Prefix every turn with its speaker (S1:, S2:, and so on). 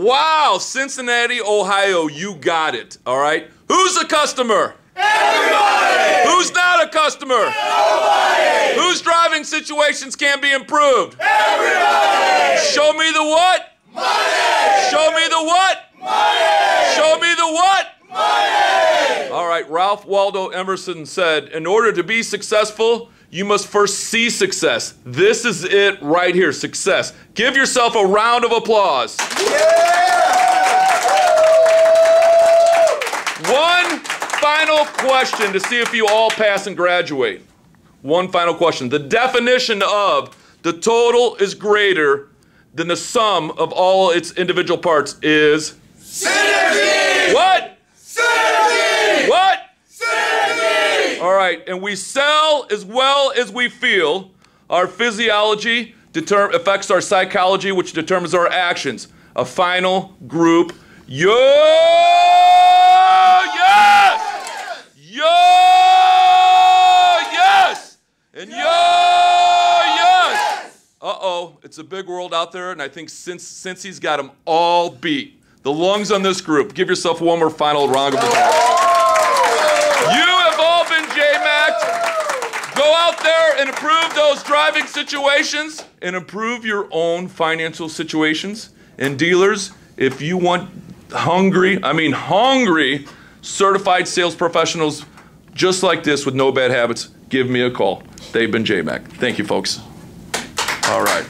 S1: Wow, Cincinnati, Ohio, you got it, all right? Who's a customer?
S2: Everybody!
S1: Who's not a customer?
S2: Nobody!
S1: Whose driving situations can be improved?
S2: Everybody!
S1: Show me the what?
S2: Money!
S1: Show me the what?
S2: Money!
S1: Show me the what?
S2: Money!
S1: All right, Ralph Waldo Emerson said, in order to be successful, you must first see success. This is it right here, success. Give yourself a round of applause. One final question to see if you all pass and graduate. One final question. The definition of the total is greater than the sum of all its individual parts is?
S2: Synergy!
S1: What?
S2: Synergy!
S1: What?
S2: Synergy!
S1: All right, and we sell as well as we feel. Our physiology affects our psychology, which determines our actions. A final group. Yo! Yes! Yo! Yes! And yo! Yes! Uh-oh, it's a big world out there, and I think since he's got them all beat. The lungs on this group. Give yourself one more final round of applause. You have all been Jmac'd. Go out there and improve those driving situations and improve your own financial situations. And dealers, if you want hungry certified sales professionals just like this with no bad habits, give me a call. They've been Jmac'd. Thank you, folks. All right.